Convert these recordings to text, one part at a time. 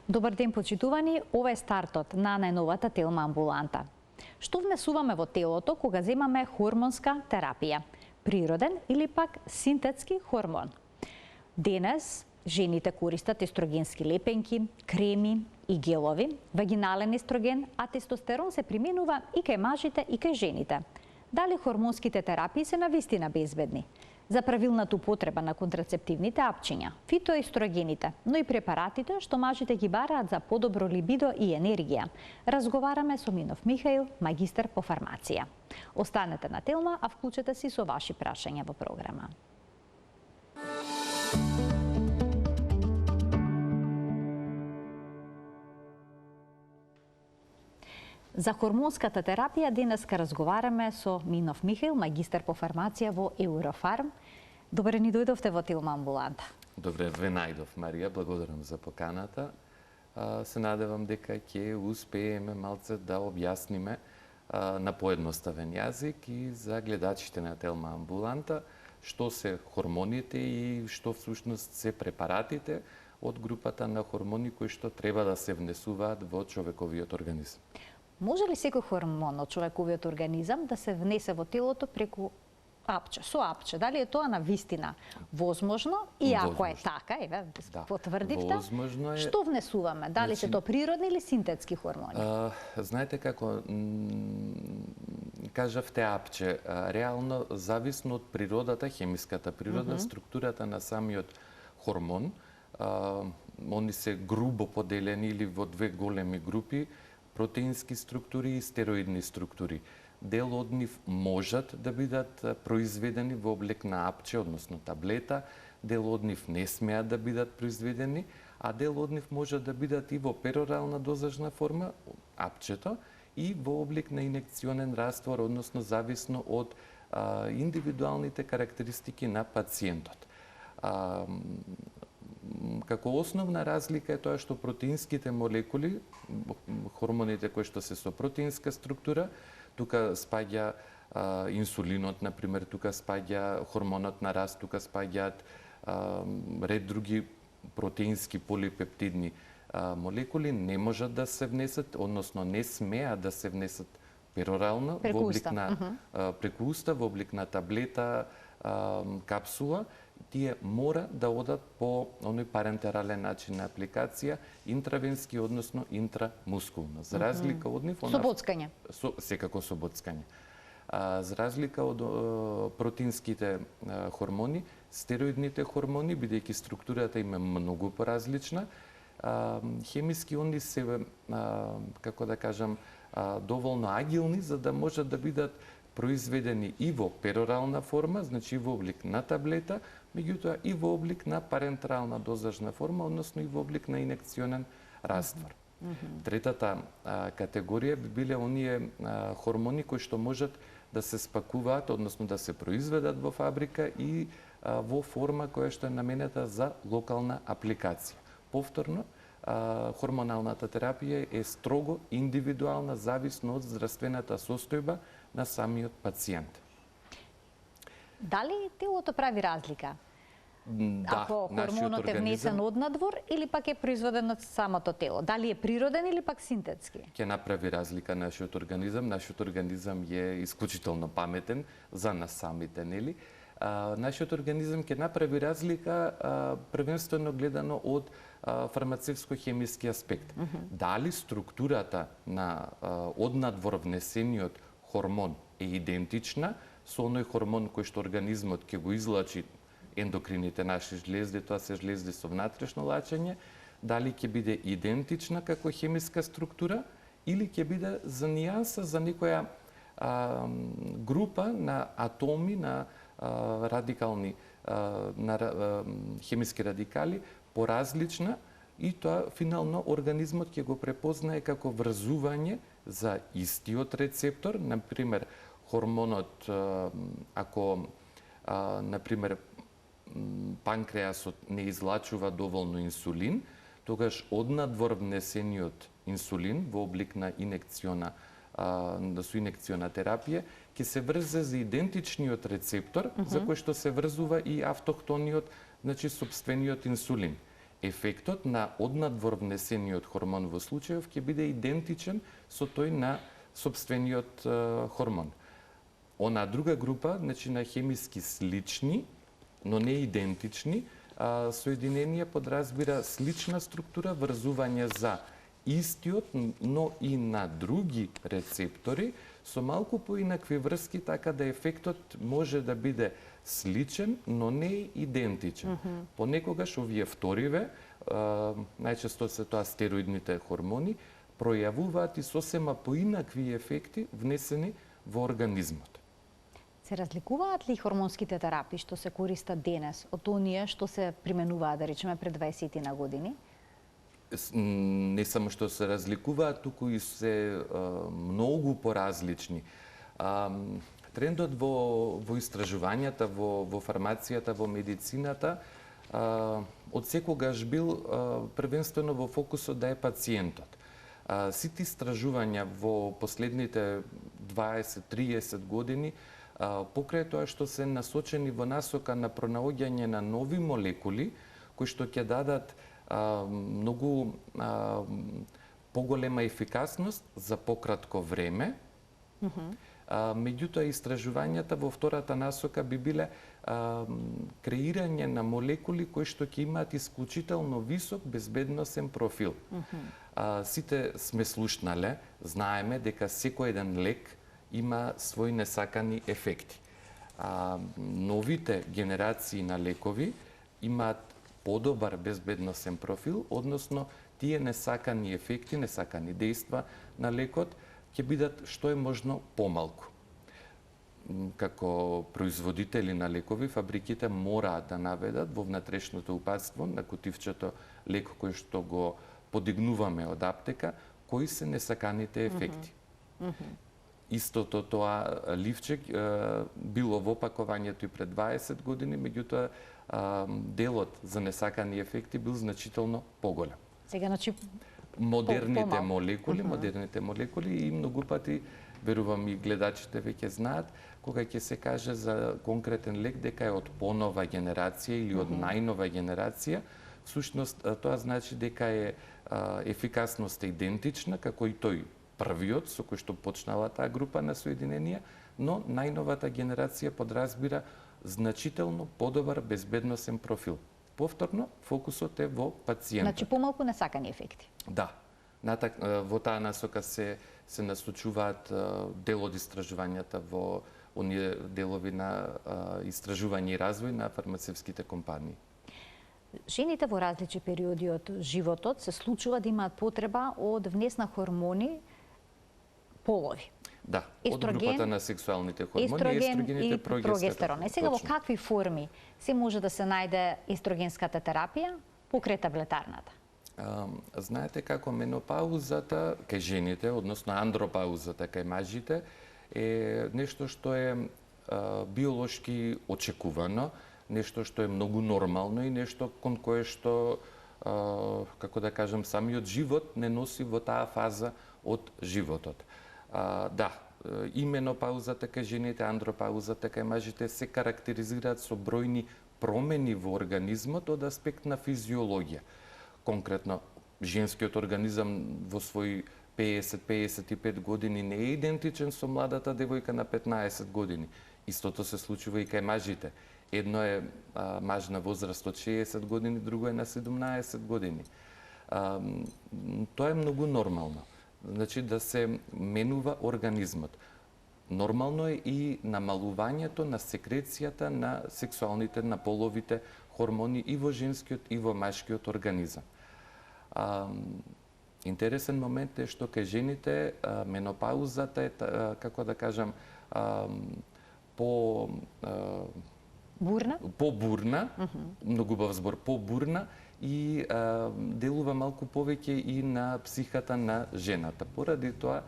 Добар ден, почитувани. Ова е стартот на најновата телма амбуланта. Што внесуваме во телото кога земаме хормонска терапија? Природен или пак синтетски хормон? Денес жените користат естрогенски лепенки, креми и гелови, вагинален естроген, а тестостерон се применува и кај мажите и кај жените. Дали хормонските терапии се навистина безбедни? За правилната употреба на контрацептивните апчиња, фитоестрогените, но и препаратите што мажите ги бараат за подобро либидо и енергија. Разговараме со Минов Михаил, магистар по фармација. Останете на телма, а вклучете си со ваши прашања во програма. За хормонската терапија денеска разговараме со Минов Михаил, магистар по фармација во Eurofarm. Добре ни дојдовте во телма амбуланта. Добре ве најдов, Марија, благодарам за поканата. Се надевам дека ќе успееме малце да објасниме на поедноставен јазик и за гледачите на телма амбуланта што се хормоните и што всушност се препаратите од групата на хормони кои што треба да се внесуваат во човековиот организам. Може ли секој хормон од човековиот организам да се внесе во телото преку апче, со апче? Дали е тоа навистина возможно? И ако е така, еве, потврдивте, возможно е. Што внесуваме? Дали се тоа природни или синтетски хормони? Знаете како кажавте апче, реално зависно од природата, хемиската природа, структурата на самиот хормон, они се грубо поделени или во две големи групи, протеински структури и стероидни структури. Дел од нив можат да бидат произведени во облик на апче, односно таблета, дел од нив не смеат да бидат произведени, а дел од нив можат да бидат и во перорална дозажна форма, апчето, и во облик на инекционен раствор, односно зависно од индивидуалните карактеристики на пациентот. Како основна разлика е тоа што протеинските молекули, хормоните кои што се со протеинска структура, тука спаѓа инсулинот, например, тука спаѓа хормонот на раст, тука спаѓаат ред други протеински полипептидни молекули, не можат да се внесат, односно не смеат да се внесат перорално во облик на преку уста, во облик на таблета, капсула. Тие мора да одат по оној парентерален начин на апликација, интравенски, односно интрамускулно. За разлика од нив... Со боцкање? Секако со боцкање. За разлика од протеинските хормони, стероидните хормони, бидејќи структурата им е многу поразлична, хемиски они се, како да кажам, доволно агилни, за да можат да бидат произведени и во перорална форма, значи во облик на таблета, меѓутоа и во облик на парентерална дозажна форма, односно и во облик на инекционен раствор. Третата категорија би биле оние хормони кои што можат да се спакуваат, односно да се произведат во фабрика и во форма која што е наменета за локална апликација. Повторно, хормоналната терапија е строго индивидуална, зависно од здравствената состојба на самиот пациент. Дали телото прави разлика? Ако хормонот е внесен од надвор или пак е произведен од самото тело? Дали е природен или пак синтетски? Ќе направи разлика нашиот организам. Нашиот организам е исклучително паметен за нас самите, нели? Нашиот организам ќе направи разлика првенствено гледано од фармацевско-хемиски аспект. Дали структурата на однадвор внесениот хормон е идентична со оној хормон кој што организмот ќе го излачи ендокрините наши жлезди, тоа се жлезди со внатрешно лачење, дали ќе биде идентична како хемиска структура или ќе биде за нијанса, за некоја група на атоми, на радикални, на хемиски радикали поразлична, и тоа финално организмот ќе го препознае како врзување за истиот рецептор. Например, хормонот, ако например панкреасот не излачува доволно инсулин, тогаш однадвор внесениот инсулин во облик на инекциона, со инекциона терапија, ќе се врзе за идентичниот рецептор за кој што се врзува и автохтониот, значи собствениот инсулин. ефектот на однадвор внесениот хормон во случајов ќе биде идентичен со тој на сопствениот хормон. Она друга група, значи на хемиски слични, но не идентични, соединение подразбира слична структура, врзување за истиот, но и на други рецептори, со малку поинакви врски, така да ефектот може да биде сличен, но не идентичен. Понекогаш овие вториве, најчесто се тоа стероидните хормони, пројавуваат и сосема поинакви ефекти внесени во организмот. Се разликуваат ли хормонските терапии што се користат денес од оние што се применуваат, да речеме, пред 20 на години? Не само што се разликуваат, туку и се многу поразлични. Трендот во истражувањата, во фармацијата, во медицината, од секогаш бил првенствено во фокусот да е пациентот. Сите истражувања во последните 20-30 години покрај тоа што се насочени во насока на пронаоѓање на нови молекули кои што ќе дадат многу поголема ефикасност за пократко време. Меѓутоа, истражувањата во втората насока би биле креирање на молекули кои што ќе имаат исклучително висок безбедносен профил. Сите сме слушнале, знаеме дека секој еден лек има свои несакани ефекти. Новите генерации на лекови имаат подобар безбедносен профил, односно тие несакани ефекти, несакани дејства на лекот ќе бидат што е можно помалку. Како производители на лекови, фабриките мораат да наведат во внатрешното упатство на кутивчето лек кој што го подигнуваме од аптека, кои се несаканите ефекти. Истото тоа ливче било во опакувањето и пред 20 години, меѓутоа делот за несакани ефекти бил значително поголем. Сега, значи, модерните молекули и многу пати, верувам и гледачите веќе знаат, кога ќе се каже за конкретен лек дека е од понова генерација или од најнова генерација, всушност тоа значи дека е ефикасноста идентична како и тој првиот со кој што почнала таа група на соединенија, но најновата генерација подразбира значително подобар безбедносен профил. Повторно, фокусот е во пациентот. Значи помалку несакани ефекти. Да. Во таа насока се насочуваат дел од истражувањата во оние делови на истражување и развој на фармацевските компании. Жените во различни периоди од животот се случува да имаат потреба од внес на хормони полови. Да, од групата на сексуалните хормони, естрогените и прогестерон. Сега во какви форми се може да се најде естрогенската терапија покрај таблетарната? Знаете како менопаузата кај жените, односно андропаузата кај мажите, е нешто што е биолошки очекувано, нешто што е многу нормално и нешто кон кое што, како да кажам, самиот живот не носи во таа фаза од животот. Да, и менопаузата кај жените, андропаузата кај мажите се карактеризираат со бројни промени во организмот од аспект на физиологија. Конкретно, женскиот организам во свој 50-55 години не е идентичен со младата девојка на 15 години. Истото се случува и кај мажите. Едно е маж на возраст од 60 години, друго е на 17 години. Тоа е многу нормално. Значи да се менува организмот. Нормално е и намалувањето на секрецијата на сексуалните, на половите хормони и во женскиот и во машкиот организам. Интересен момент е што кај жените менопаузата е, како да кажам, побурна, многу убав збор, побурна и делува малку повеќе и на психата на жената. Поради тоа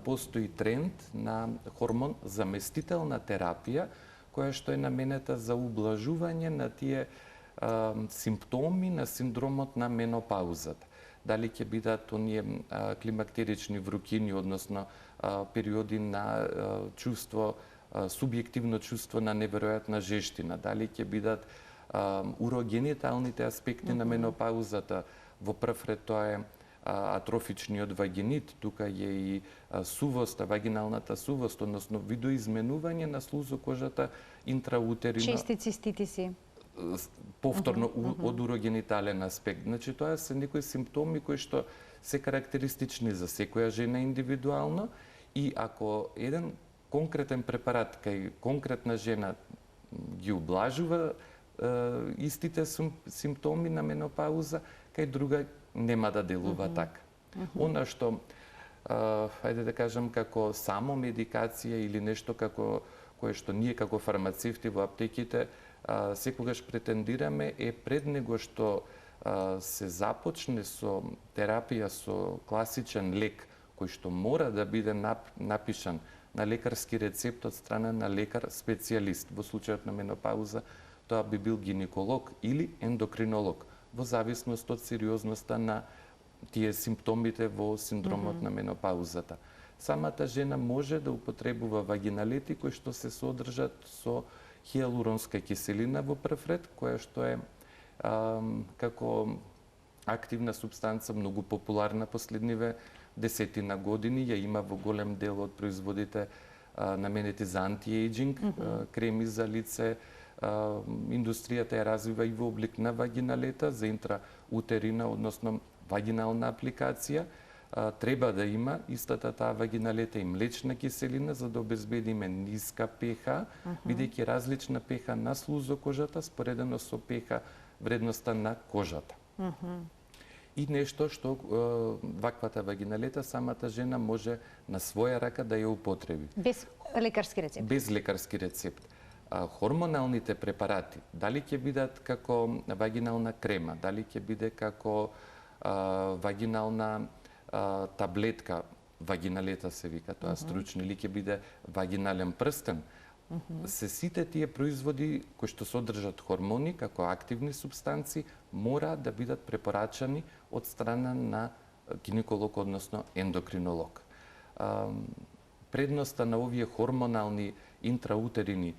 постои тренд на хормон заместителна терапија, која што е наменета за ублажување на тие симптоми на синдромот на менопаузата. Дали ќе бидат оние климактерични врукини, односно периоди на чувство, субјективно чувство на неверојатна жештина, дали ќе бидат урогениталните аспекти на менопаузата. Во прв ред тоа е атрофичниот вагинит, тука е и сувоста, вагиналната сувост, односно видоизменување на слузокожата интраутерино. Чести циститиси. Повторно од урогенитален аспект. Значи тоа се некои симптоми кои што се карактеристични за секоја жена индивидуално и ако еден конкретен препарат кај конкретна жена ги ублажува истите симптоми на менопауза, кај друга нема да делува така. Она што, ајде да кажам, како само медикација или нешто како кое што ние како фармацевти во аптеките секогаш претендираме е пред него што се започне со терапија со класичен лек кој што мора да биде напишан на лекарски рецепт од страна на лекар специјалист. Во случајот на менопауза тоа би бил гинеколог или ендокринолог, во зависност од сериозноста на тие симптомите во синдромот на менопаузата. Самата жена може да употребува вагиналети кои што се содржат со хиалуронска киселина во прв ред, која што е како активна субстанца многу популарна последниве десетина години, ја има во голем дел од производите наменети за антиејджинг, креми за лице. Индустријата ја развива и во облик на вагиналета за интраутерина, односно вагинална апликација. Треба да има истата таа вагиналета и млечна киселина за да обезбедиме ниска pH, бидејќи различна pH на слузокожата споредено со pH вредноста на кожата. И нешто што ваквата вагиналета самата жена може на своја рака да ја употреби. Без лекарски рецепт. Без лекарски рецепт. Хормоналните препарати, дали ќе бидат како вагинална крема, дали ќе биде како вагинална таблетка, вагиналета се вика тоа стручно, или ќе биде вагинален прстен, се сите тие производи кои што содржат хормони како активни субстанции мора да бидат препорачани од страна на гинеколог, односно ендокринолог. Предноста на овие хормонални интраутерини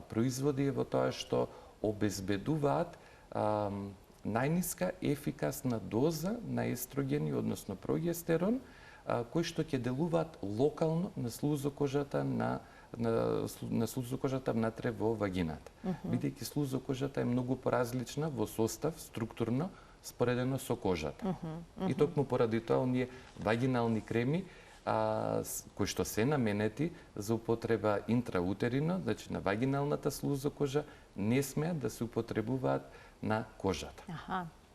производи е во тоа што обезбедуваат најниска ефикасна доза на естрогени, односно прогестерон, кои што ќе делуваат локално на слузокожата на слузокожата внатре во вагината. Бидејќи слузокожата е многу поразлична во состав, структурно, споредено со кожата. И токму поради тоа оние вагинални креми кои што се наменети за употреба интраутерино, значи на вагиналната слузокожа, не смеат да се употребуваат на кожата.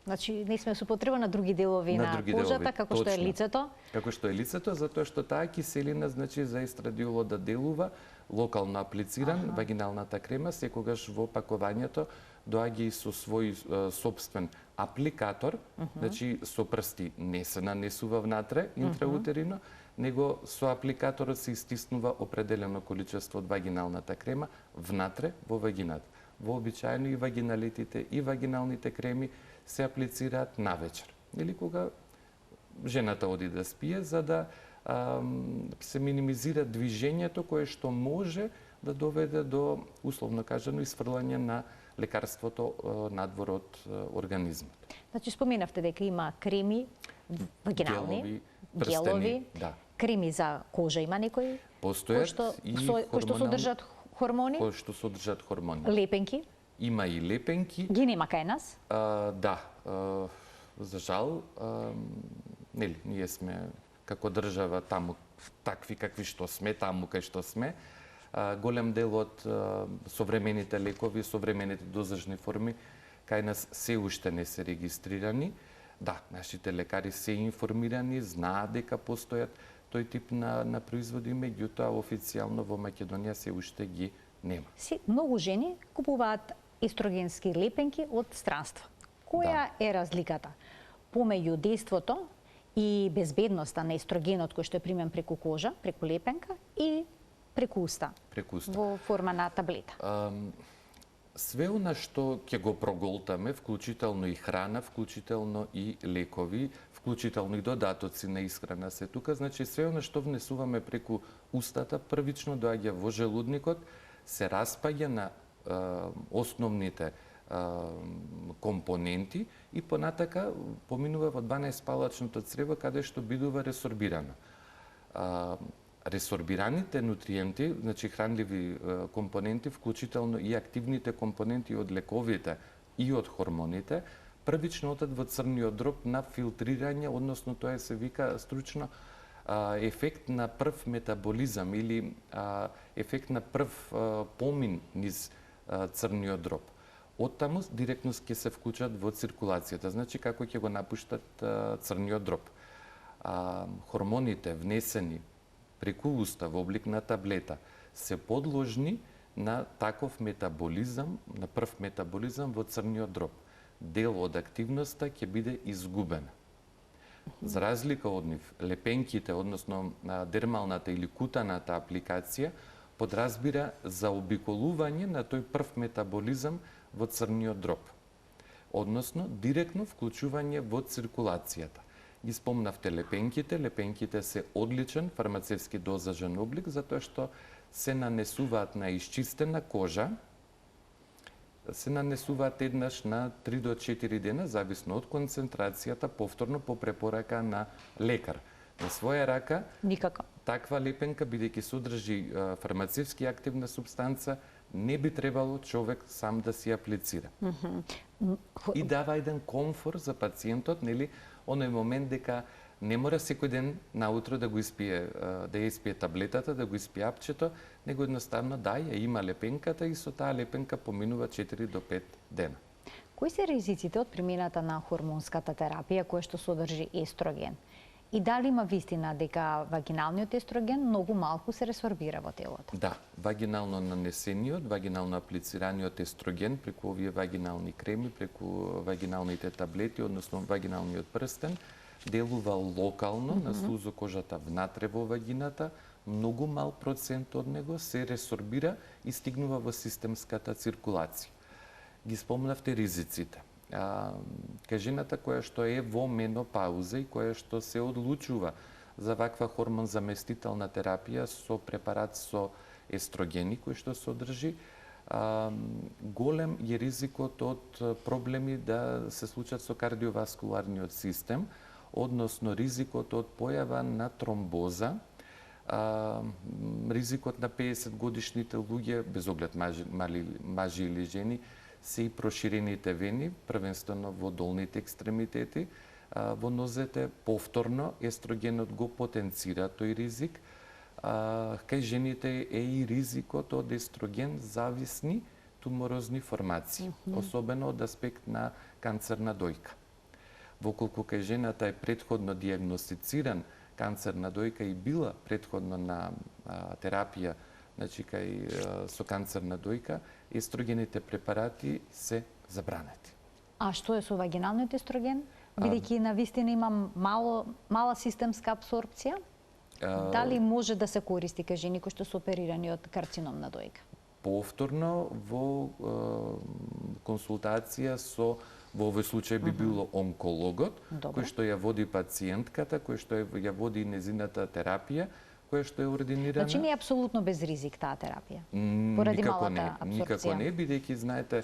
Значи не сме се употреба на други делови на кожата, како што е лицето. Како што е лицето, затоа што таа киселина, значи за естрадиолот да делува локално аплициран, вагиналната крема секогаш во пакувањето доаѓа и со свој собствен апликатор, значи со прсти не се нанесува внатре интраутерино, него со апликаторот се истиснува определено количество од вагиналната крема внатре во вагината. Вообичаено и вагиналетите и вагиналните креми се аплицираат навечер, или кога жената оди да спие, за да се минимизира движењето кое што може да доведе до, условно кажано, isfрлање на лекарството надвор од организмот. Значи споменавте дека има креми вагинални, гелови, креми за кожа има некои? Постојат и кои што содржат хормони? Кои што содржат хормони. Лепенки? Има и лепенки. Ги нема кај нас? Да. За жал, нели, ние сме како држава таму такви какви што сме, таму кај што сме. Голем дел од современите лекови, современите дозажни форми кај нас се уште не се регистрирани. Да, нашите лекари се информирани, знаат дека постојат тој тип на производи, меѓутоа официјално во Македонија се уште ги нема. Многу жени купуваат естрогенски лепенки од странство. Која е разликата помеѓу дејството и безбедноста на естрогенот кој што е примен преку кожа, преку лепенка и преку уста? Во форма на таблета. Све она што ќе го проголтаме, вклучително и храна, вклучително и лекови, вклучително и додатоци на исхрана се тука, значи све она што внесуваме преку устата, првично доаѓа во желудникот, се распаѓа на основните компоненти и понатака поминува во 12-палачното црево каде што бидува ресорбирано. Ресорбираните нутриенти, значи хранливи компоненти, вклучително и активните компоненти од лековите и од хормоните, првично одат во црниот дроб на филтрирање, односно тоа се вика стручно ефект на прв метаболизам или ефект на прв помин низ црниот дроб. Оттаму директно ќе се вклучат во циркулацијата, значи како ќе го напуштат црниот дроб. Хормоните внесени преку уста во облик на таблета се подложни на таков метаболизам, на прв метаболизам во црниот дроб. Дел од активноста ќе биде изгубена. За разлика од нив, лепенките, односно дермалната или кутаната апликација, подразбира заобиколување на тој прв метаболизам во црниот дроб. Односно, директно вклучување во циркулацијата. Ги спомнавте лепенките. Лепенките се одличен фармацевски дозажен облик, затоа што се нанесуваат на исчистена кожа, се нанесуваат еднаш на 3 до 4 дена, зависно од концентрацијата, повторно по препорака на лекар. На своја рака, никако. Таква лепенка, бидејќи содржи фармацевски активна субстанца, не би требало човек сам да си аплицира. И дава еден комфор за пациентот, нели, оној момент дека не мора секој ден наутро да го испие, да ја испие таблетата, да го испие апчето, него едноставно ја има лепенката и со таа лепенка поминува 4 до 5 дена. Кои се ризиците од примената на хормонската терапија која што содржи естроген? И дали има вистина дека вагиналниот естроген многу малку се ресорбира во телото? Да, вагинално нанесениот, вагинално аплицираниот естроген преку овие вагинални креми, преку вагиналните таблети, односно вагиналниот прстен, делува локално на слузокожата внатре во вагината, многу мал процент од него се ресорбира и стигнува во системската циркулација. Ги спомнавте ризиците. Кај жената која што е во менопауза и која што се одлучува за ваква хормон заместителна терапија со препарат со естрогени кој што содржи, голем е ризикот од проблеми да се случат со кардиоваскуларниот систем, односно ризикот од појава на тромбоза, ризикот на 50 годишните луѓе, без оглед мажи или жени, се и проширените вени, првенствено во долните екстремитети, во нозете. Повторно, естрогенот го потенцира тој ризик. Кај жените е и ризикот од естроген зависни туморозни формации, особено од аспект на канцер на дојка. Воколку кај жената е претходно диагностициран канцер на дојка и била претходно на терапија, значи со канцер на дојка, естрогените препарати се забранети. А што е со вагиналниот естроген? Бидејќи навистина има мала системска абсорбција, дали може да се користи кај жени кои што се оперирани од карцином на дојка? Повторно во консултација со, во овој случај би било онкологот, кој што ја води пациентката, кој што ја води незината терапија, која што е ординирана. Значи не е апсолутно без ризик таа терапија? Поради малата абсорбција? Никако не, бидејќи знаете,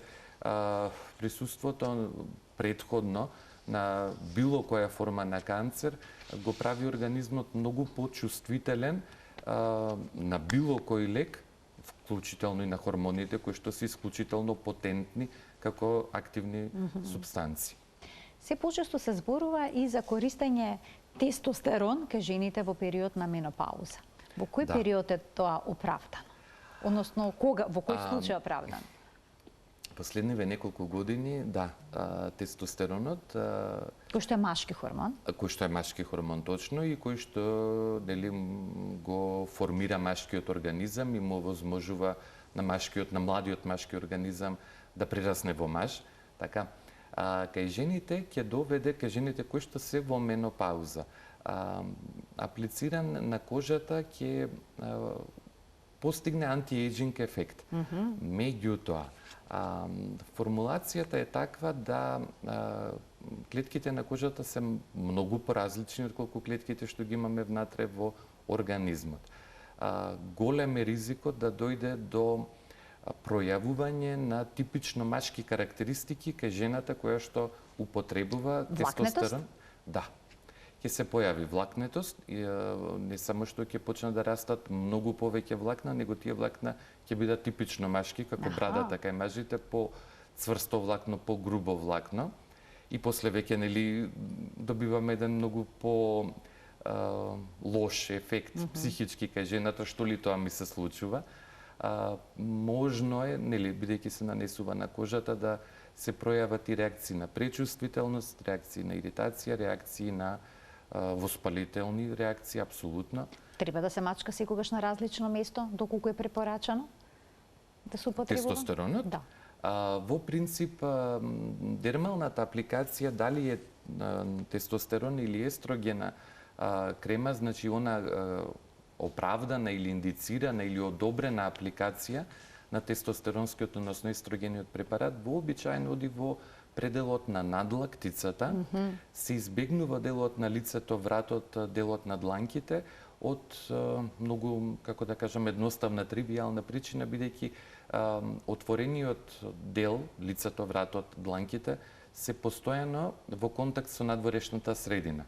присуството предходно на било која форма на канцер го прави организмот многу почувствителен на било кој лек, вклучително и на хормоните кои што се исклучително потентни како активни субстанции. Се почесто се зборува и за користење тестостерон кај жените во период на менопауза. Во кој период е тоа оправдано? Односно, кога, во кој случај е оправдано? Последниве неколку години, тестостеронот... Кој што е машки хормон? Кој што е машки хормон, точно, и кој што го формира машкиот организам и му овозможува на младиот машки организам да прерасне во маж. Така, кај жените ќе доведе, кај жените кои што се во менопауза, аплициран на кожата ќе постигне антиејджинг ефект. Меѓутоа, формулацијата е таква да клетките на кожата се многу поразлични од колку клетките што ги имаме внатре во организмот. Голем е ризикот да дојде до пројавување на типично машки карактеристики кај жената која што употребува тестостерон. Да. Ќе се појави влакнетост, и не само што ќе почнат да растат многу повеќе влакна, него тие влакна ќе бидат типично машки, како брадата кај мажите, по цврсто влакно, по грубо влакно. И после веќе нели добиваме еден многу по лош ефект психички кај жената, што ли тоа ми се случува. Можно е, нели, бидејќи се нанесува на кожата, да се пројават и реакции на пречувствителност, реакции на иритација, реакции на воспалителни реакции, апсолутно. Треба да се мачка секогаш на различно место, доколку е препорачано да се употребува? Тестостеронот? Да. Во принцип, дермалната апликација, дали е тестостерон или естрогена крема, значи она оправдана или индицирана или одобрена апликација на тестостеронскиот, односно естрогениот препарат, вообичаено оди во пределот на надлактицата, се избегнува делот на лицето, вратот, делот на дланките, од многу, како да кажам, едноставна, тривијална причина, бидејќи отворениот дел, лицето, вратот, дланките, се постојано во контакт со надворешната средина.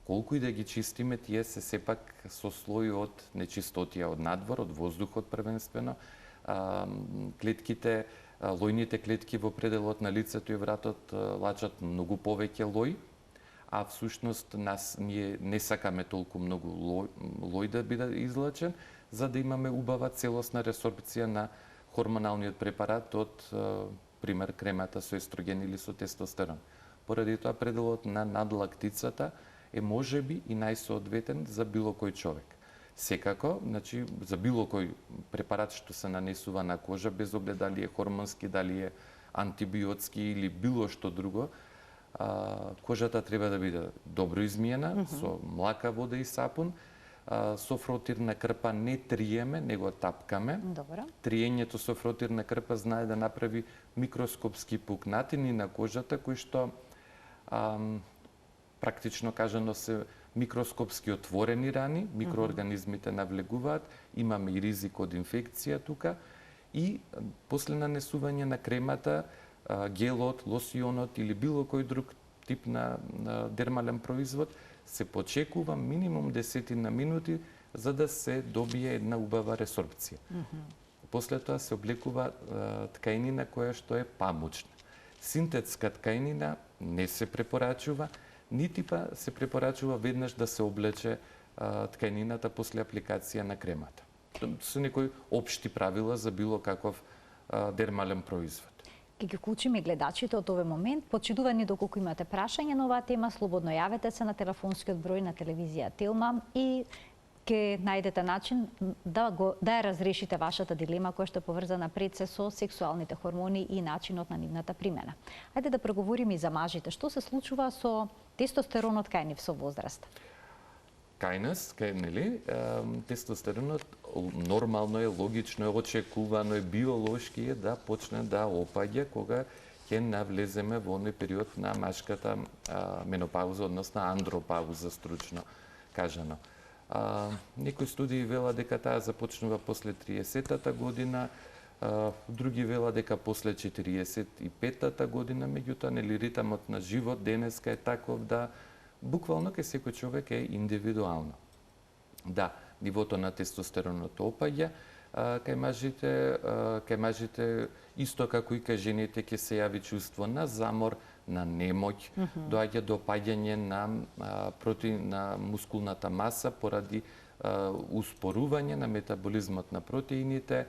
Колку и да ги чистиме, тие се сепак со слој од нечистотија од надвор, од воздухот првенствено, клетките, лојните клетки во пределот на лицето и вратот лачат многу повеќе лој, а всушност ние не сакаме толку многу лој да биде излачен, за да имаме убава целосна ресорбција на хормоналниот препарат од, пример, кремата со естроген или со тестостерон. Поради тоа пределот на надлактицата е можеби и најсоодветен за било кој човек. Секако, значи, за било кој препарат што се нанесува на кожа, без оглед дали е хормонски, дали е антибиотски или било што друго, кожата треба да биде добро измиена, со млака вода и сапун, со фротирна крпа не триеме, него тапкаме. Добро. Триењето со фротирна крпа знае да направи микроскопски пукнатини на кожата, кои што практично кажано се микроскопски отворени рани, микроорганизмите навлегуваат, имаме и ризик од инфекција тука и после нанесување на кремата, гелот, лосионот или било кој друг тип на дермален производ, се почекува минимум 10 минути за да се добие една убава ресорбција. После тоа се облекува ткаинина која што е памучна. Синтетска ткаинина не се препорачува, нити па се препорачува веднаш да се облече тканината после апликација на кремата. Со некои општи правила за било каков дермален производ. Ке ги вклучиме гледачите од овој момент. Почитувани, доколку имате прашање на оваа тема, слободно јавете се на телефонскиот број на телевизија Телма и ќе најдете начин да ја разрешите вашата дилема која што е поврзана пред се со сексуалните хормони и начинот на нивната примена. Ајде да проговориме и за мажите. Што се случува со тестостеронот кај нив со возраст? Кај нас, нели, тестостеронот нормално е, логично е, очекувано е, биолошки е да почне да опаѓа кога ќе навлеземе во оној период на машката менопауза, односно андропауза, стручно кажано. Некои студии велат дека таа започнува после 30-та година, други велат дека после 45-та година, меѓутоа, нели, ритмот на живот денеска е таков да буквално кај секој човек е индивидуално. Да, нивото на тестостеронот опаѓа, кај мажите исто како и кај жените ќе се јави чувство на замор, на немоќ, доаѓа до опаѓање на мускулната маса поради успорување на метаболизмот на протеините,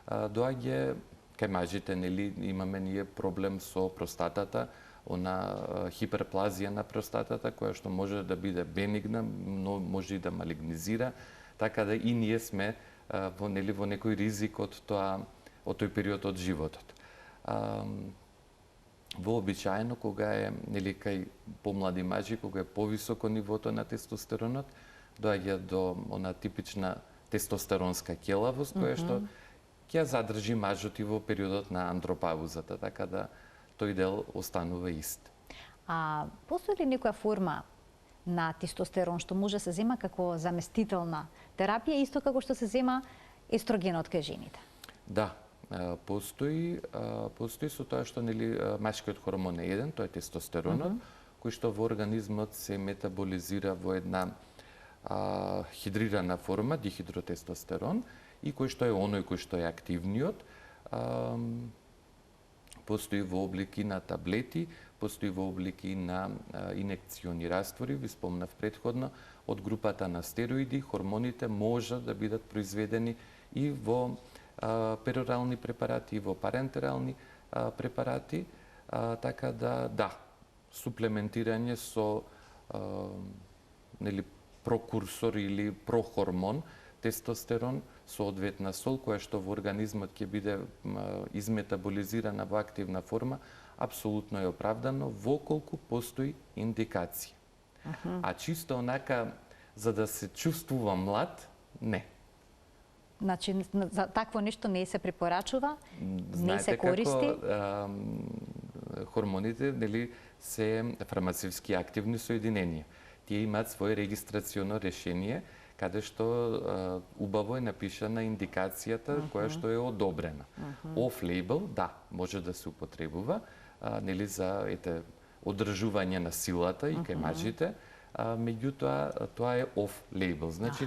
доаѓа кај мажите, нели, имаме ние проблем со простатата, она хиперплазија на простатата, која што може да биде бенигна, но може и да малигнизира, така да и ние сме во некој ризик од тој период од животот. Вообичаено кога е, нели, кај помлади мажи, кога е повисоко нивото на тестостеронот, доаѓа до она типична тестостеронска келавост, која што ќе задржи мажот и во периодот на андропаузата, така да тој дел останува ист. А постои ли некоја форма на тестостерон што може се зема како заместителна терапија, исто како што се зема естрогенот кај жените? Да, постои со тоа што нели машкиот хормон е еден, тоа е тестостеронот, кој што во организмот се метаболизира во една хидрирана форма, дихидротестостерон, и кој што е оној кој што е активниот, постои во облики на таблети, постои во облики на инекциони раствори, ви спомнав претходно, од групата на стероиди. Хормоните можат да бидат произведени и во перорални препарати, и во парентерални препарати, така да, суплементирање со нели прокурсор или прохормон, тестостерон со одветна сол, која што во организмот ќе биде изметаболизирана во активна форма, апсолутно е оправдано, воколку постои индикација. А чисто онака, за да се чувствува млад, не. Значи, за такво нешто не се препорачува, не се Знаете користи? како хормоните нели се фармацевски активни соединенија. Тие имаат свое регистрационо решение, каде што убаво е напишана индикацијата која што е одобрена. Off-label, да, може да се употребува, нели за одржување на силата и кај мажите, меѓутоа тоа е off-label, значи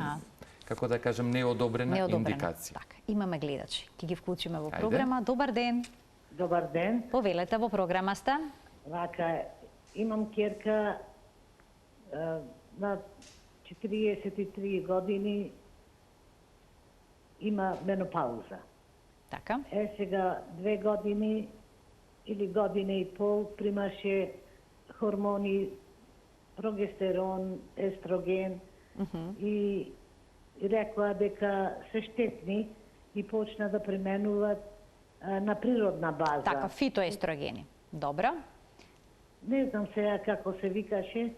како да кажем неодобрена индикација. Така, имаме гледачи. Ќе ги вклучиме во програма. Добар ден. Добар ден. Повелете, во програма сте. Вака, имам ќерка на 43 години, има менопауза. Така. Сега 2 години или година и пол примаше хормони, прогестерон, естроген и рекоа дека се штетни и почна да применуваат на природна база. Така, фитоестрогени. Добро. Не знам сега како се викаше,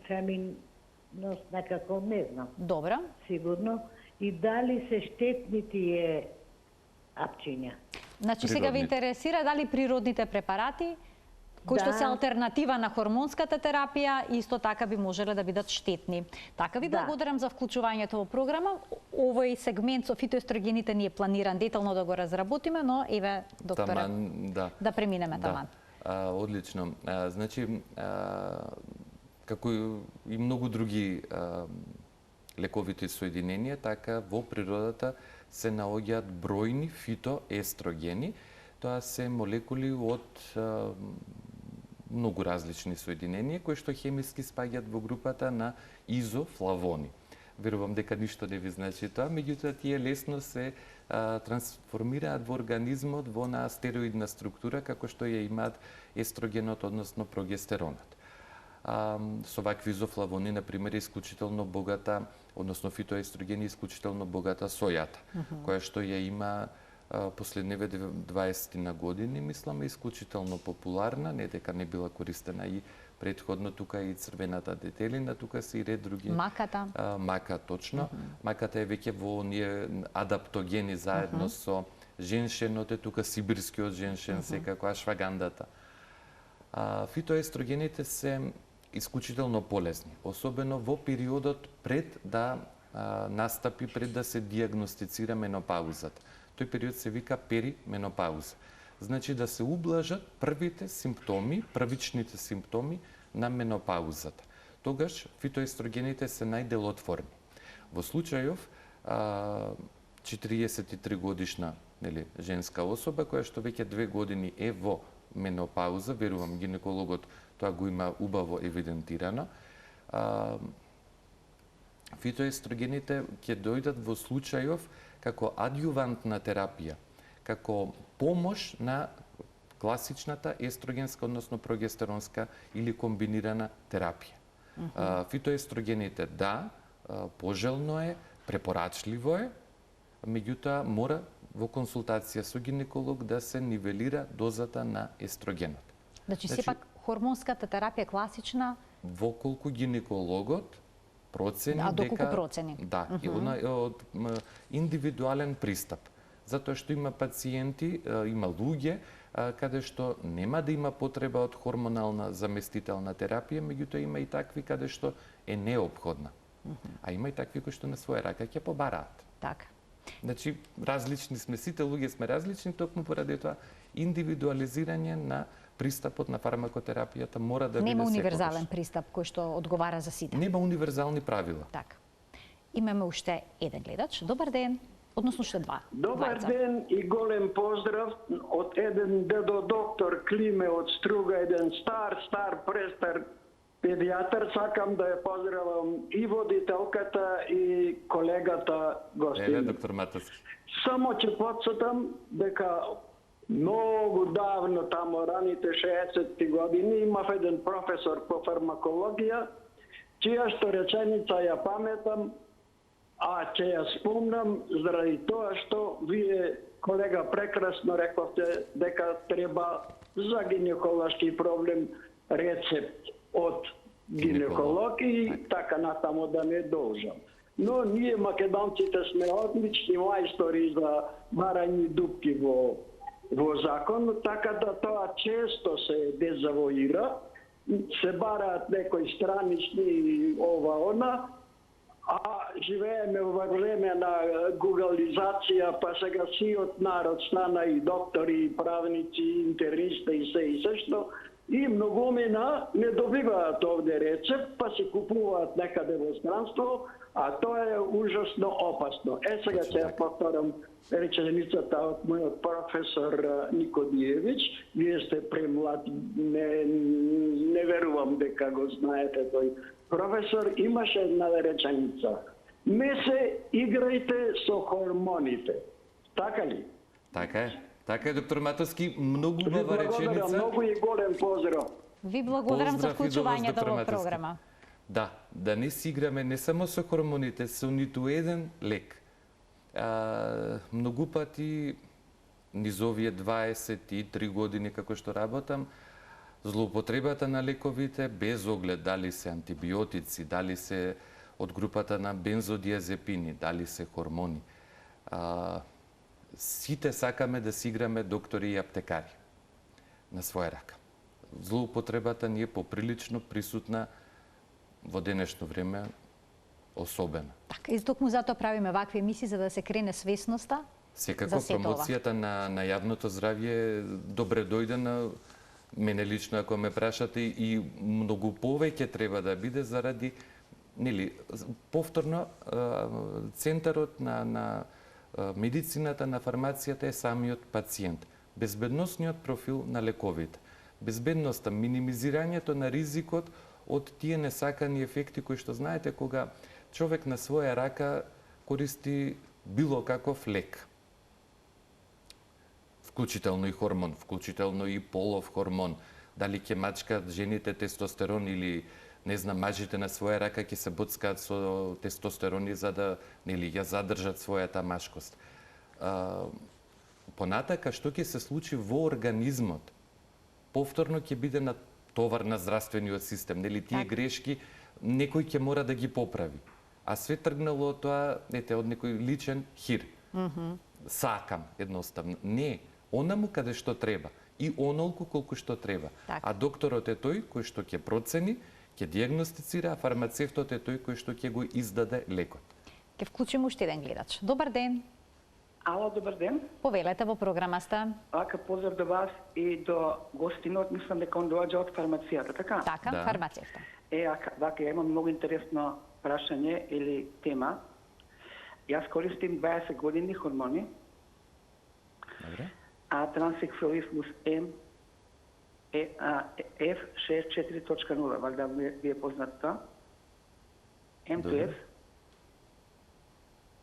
феминност некако, не знам. Добро. Сигурно. И дали се штетни тие апчиња? Значи, сега ви интересира дали природните препарати, кои што се алтернатива на хормонската терапија, исто така би можеле да бидат штетни. Така ви благодарам за вклучувањето во програма. Овој сегмент со фитоестрогените ни е планиран детално да го разработиме, но еве, докторе, да преминеме таман. Одлично. Значи, како и многу други лековити соединенија, така во природата се наоѓаат бројни фитоестрогени. Тоа се молекули од многу различни соединенија кои што хемиски спаѓаат во групата на изофлавони. Верувам дека ништо не ви значи тоа, меѓутоа тие лесно се трансформираат во организмот во на стероидна структура како што ја имаат естрогенот, односно прогестеронот. Со вакви изофлавони, например, е исклучително богата, односно фитоестрогени исклучително богата сојата, која што ја има последниве 20 на години, мислам, е исклучително популарна, не дека не била користена и претходно, тука и црвената детелина, тука се и ред други. Маката. Мака, точно. Маката е веќе во оние адаптогени заедно со женшенот, тука сибирскиот женшен, секако ашвагандата. Фитоестрогените се исклучително полезни, особено во периодот пред да настапи, пред да се диагностицира менопаузата. Тој период се вика перименопауза. Значи да се ублажат првите симптоми, првичните симптоми на менопаузата. Тогаш фитоестрогените се најделотворни. Во случајов 43 годишна женска особа која што веќе 2 години е во менопауза, верувам гинекологот тоа го има убаво евидентирано, фитоестрогените ќе дојдат во случајов како адјувантна терапија, како помош на класичната естрогенска, односно прогестеронска или комбинирана терапија. Фитоестрогените, да, пожелно е, препорачливо е, меѓутоа мора во консултација со гинеколог да се нивелира дозата на естрогенот. Значи, сепак хормонската терапија класична? Воколку гинекологот процени доколку процени? Да, од индивидуален пристап. Затоа што има пациенти, има луѓе каде што нема да има потреба од хормонална заместителна терапија, меѓутоа има и такви каде што е неопходна. А има и такви кои што на своја рака ќе побараат. Така. Значи, различни сме, сите луѓе сме различни, токму поради тоа индивидуализирање на пристапот на фармакотерапијата мора да биде Нема секогаш. универзален пристап кој што одговара за сите. Нема универзални правила. Така. Имаме уште еден гледач. Добар ден. Односно уште два. Добар двајца. ден и голем поздрав од еден дедо доктор Климе од Струга, еден стар престар педијатар. Сакам да ја поздравам и водителката и колегата гостин. Доктор Матовски. Само ќе потсетам дека многу давно, тамо раните 60-ти години, имав еден професор по фармакологија, чија што реченица ја паметам, а ќе ја спомнам заради тоа што вие, колега, прекрасно рековте дека треба за гинеколошки проблем рецепт од гинеколог и така натаму да не должам. Но ние македонците сме одлични мајстори за барање дупки во закон, така да тоа често се дезавоира, се бараат некои странични ова она, а живееме во време на гугализација, па сега сиот народ стана и доктори, и правници, и интернисти и се што, и многумина не добиваат овде рецепт, па се купуваат некаде во странство, а тоа е ужасно опасно. Сега ќе ја повторам реченицата од мојот професор Никодиевич. Вие сте премлад, не верувам дека го знаете тој професор. Имаше една реченица: не се играјте со хормоните. Така ли? Така е. Така е, доктор Матовски, многу убава реченица. Многу и голем поздрав. Ви благодарам за Поздрав и до вас, вклучувањето доктор во Матовски. програма. Да не си играме не само со хормоните, со ниту еден лек. Многу пати, низ овие 23 години како што работам, злоупотребата на лековите, без оглед дали се антибиотици, дали се од групата на бензодиазепини, дали се хормони. Сите сакаме да си играме доктори и аптекари на своја рака. Злоупотребата ни е поприлично присутна во денешно време, особено. Така, и токму затоа правиме вакви емисии за да се крене свесноста. Секако за сето ова. промоцијата на јавното здравје добре дојдена. Мене лично, ако ме прашате, и многу повеќе треба да биде заради, нели, повторно центарот на медицината, на фармацијата е самиот пациент. Безбедносниот профил на лековите. Безбедноста, минимизирањето на ризикот од тие несакани ефекти кои што знаете кога човек на своја рака користи било каков лек. Вклучително и хормон, вклучително и полов хормон. Дали ќе мачкаат жените тестостерон или не знам, мажите на своја рака ќе се боцкаат со тестостерони за да, нели, ја задржат својата машкост. Понатака што ќе се случи во организмот, повторно ќе биде на товар на здравствениот систем, нели, тие грешки некој ќе мора да ги поправи. А све тргнало од тоа, ете, од некој личен хир. Сакам, едноставно. Не, онаму каде што треба и онолку колку што треба. Так. А докторот е тој кој што ќе процени, ќе диагностицира, а фармацевтот е тој кој што ќе го издаде лекот. Ќе вклучиме уште еден гледач. Добар ден. Ало, добар ден. Повелете во програмаста. Ака поздрав до вас и до гостинот, мислам дека он доаѓа од фармацијата, така? Така, Да. фармацевта. Вака, ја имам многу интересно прашање или тема. Јас користим 20 години хормони, Добре? а трансексуализмус М е F64.0, валда ви е познат тоа? М to F,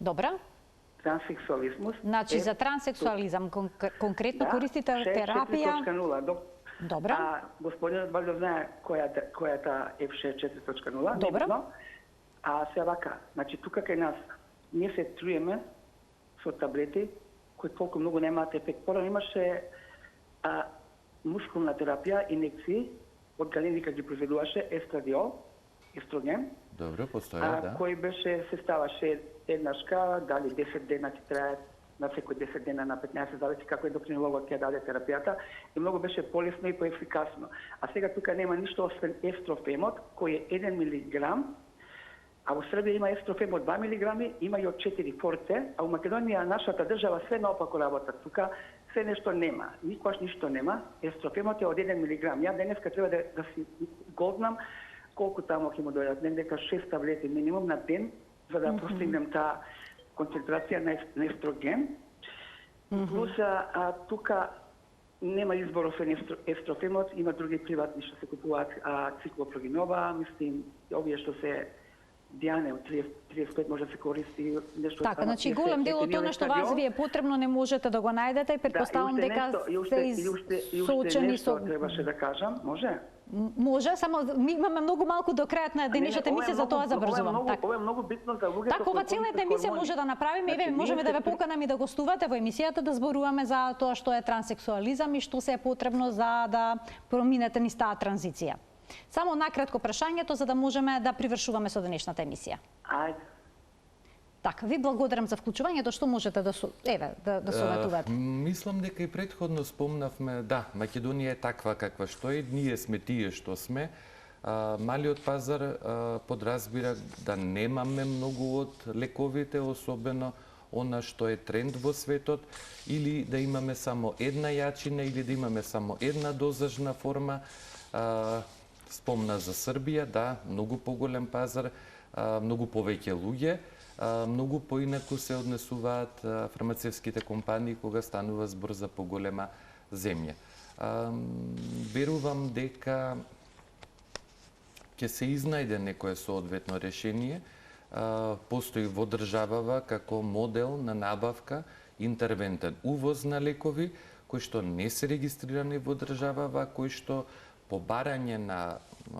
Добра? трансексуализмус. Значи, F за транссексуализам конкретно користите терапија. 64.0. Добра. А господинот валјда знае која е таа F64.0. Добра. небитно. А се вака, значи тука кај нас ние се труеме со таблети кои толку многу немаат ефект. Порано имаше мускулна терапија, инекции од Галиника ги произведуваше естроген, Добро, постоја, да. кој беше се ставаше еднашка, дали 10 дена ќе трае, на секој 10 дена, на 15, зависи како ендокринологот ќе даде терапијата, и многу беше полесно и поефикасно. А сега тука нема ништо освен естрофемот, кој е 1 милиграм А во Србија има естрофем од 2 милиграми, има и од 4 форте, а во Македонија нашата држава све наопако работа. Тука се нешто нема, никош ништо нема. Естрофемот е од 1 милиграм. Ја денеска треба да си голднам колку таму ќе му дојдат, некаде 6 таблети минимум на ден, за да постигнем таа концентрација на естроген. Плюс тука нема избор освен естрофемот, има други приватни што се купуваат циклопрогинова, мислим, овие што се Диане од 35 може да се користи нешто. Така, значи голем дел од тоа што вас ви е потребно не можете да го најдете и претпоставам дека сте соочени со требаше да кажам, може? Може, само ми имаме многу малку до крајот на денешната емисија, за тоа забрзувам. Ова е многу битно за луѓето. Така, ова цела една емисија може да направиме, еве можеме да ве поканаме и да гостувате во емисијата, да зборуваме за тоа што е транссексуализам и што се е потребно за да проминете низ таа транзиција. Само накратко прашањето за да можеме да привршуваме со денешната емисија. Ајде. Така, ви благодарам за вклучувањето, што можете да советувате. Мислам дека и претходно спомнавме, да, Македонија е таква каква што е, ние сме тие што сме. Малиот пазар подразбира да немаме многу од лековите, особено она што е тренд во светот, или да имаме само една јачина, или да имаме само една дозажна форма. Спомна за Србија, да, многу поголем пазар, многу повеќе луѓе, многу поинаку се однесуваат фармацевските компании кога станува збор за поголема земја. Верувам дека ќе се изнајде некое соодветно решение. Постои во државава како модел на набавка интервентен увоз на лекови кои што не се регистрирани во државава, кои што по барање на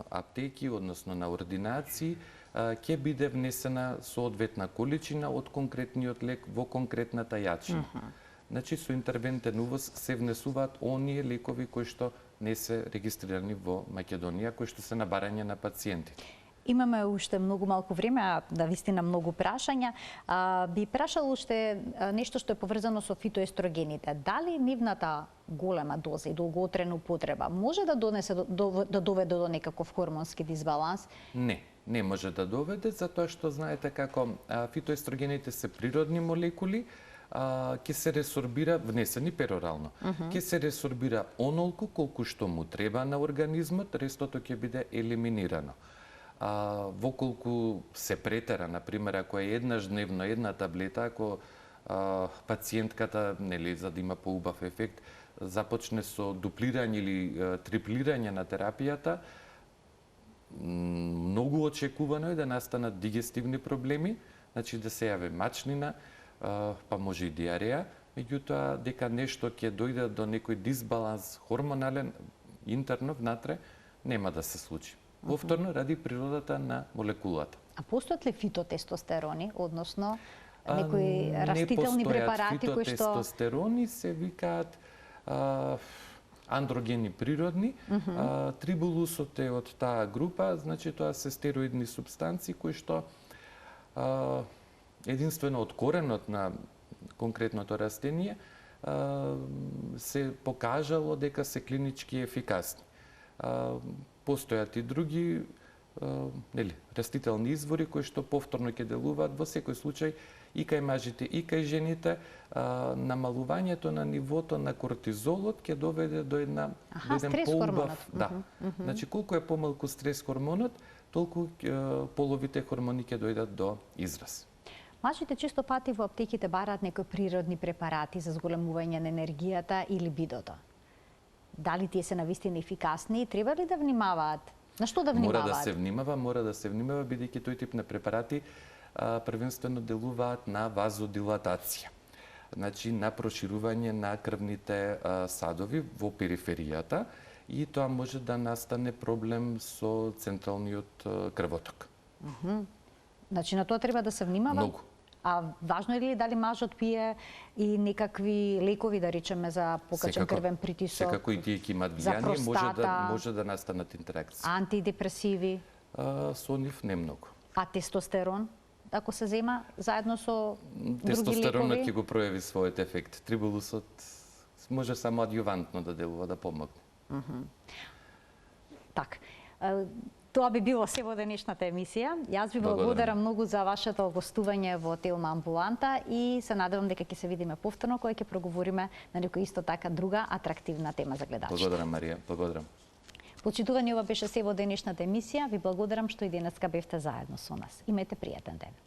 аптеки, односно на ординации, ќе биде внесена соодветна количина од конкретниот лек во конкретната јачина. Значи, со интервентен увоз се внесуваат оние лекови кои што не се регистрирани во Македонија, кои што се на барање на пациенти. Имаме уште многу малку време, а да вистина многу прашања. Би прашал уште нешто што е поврзано со фитоестрогените. Дали нивната голема доза и долготрена употреба може да донесе да доведе до некаков хормонски дисбаланс? Не може да доведе, затоа што знаете како фитоестрогените се природни молекули, ќе се ресорбира, внесени перорално, ќе се ресорбира онолку колку што му треба на организмот, рестото ќе биде елиминирано. Воколку се претера, например, ако е еднаш дневно една таблета, ако пациентката, нели, за да има поубав ефект, започне со дуплирање или триплирање на терапијата, многу очекувано е да настанат дигестивни проблеми, значи да се јави мачнина, па може и диареја, меѓутоа дека нешто ќе дојде до некој дисбаланс хормонален интерно внатре, нема да се случи. Повторно ради природата на молекулата. А постојат ли фитотестостерони, односно некои растителни препарати кои што... Не постојат фитотестостерони, се викаат андрогени природни. Трибулусот е од таа група, значи тоа се стероидни субстанции кои што единствено од коренот на конкретното растение се покажало дека се клинички ефикасни. Постојат и други растителни извори кои што повторно ќе делуваат во секој случај и кај мажите и кај жените. Намалувањето на нивото на кортизолот ќе доведе до еден поубав. Да. Значи колку е помалку стрес хормонот, толку половите хормони ќе дојдат до израз. Мажите често пати во аптеките бараат некои природни препарати за зголемување на енергијата или бидото. Дали тие се навистина ефикасни и треба ли да внимаваат? На што да внимаваат? Мора да се внимава, бидејќи тој тип на препарати првенствено делуваат на вазодилатација. Значи на проширување на крвните садови во периферијата и тоа може да настане проблем со централниот крвоток. Значи на тоа треба да се внимава? Многу. А важно е ли дали мажот пие и некакви лекови, да речеме, за покачен крвен притисок? Секако и тие ќе имаат влијание, може да настанат интеракции. Антидепресиви? Со нив не многу. А тестостерон, ако се зема заедно со други лекови? Тестостеронот ќе го пројави својот ефект. Трибулусот може само адјувантно да делува, да помогне. Так. Тоа би било се во денешната емисија. Јас ви благодарам многу за вашето гостување во Телма амбуланта и се надевам дека ќе се видиме повторно кога ќе проговориме на некоја исто така друга атрактивна тема за гледачите. Благодарам, Марија, благодарам. Почитувани, ова беше се во денешната емисија. Ви благодарам што и денеска бевте заедно со нас. Имете пријатен ден.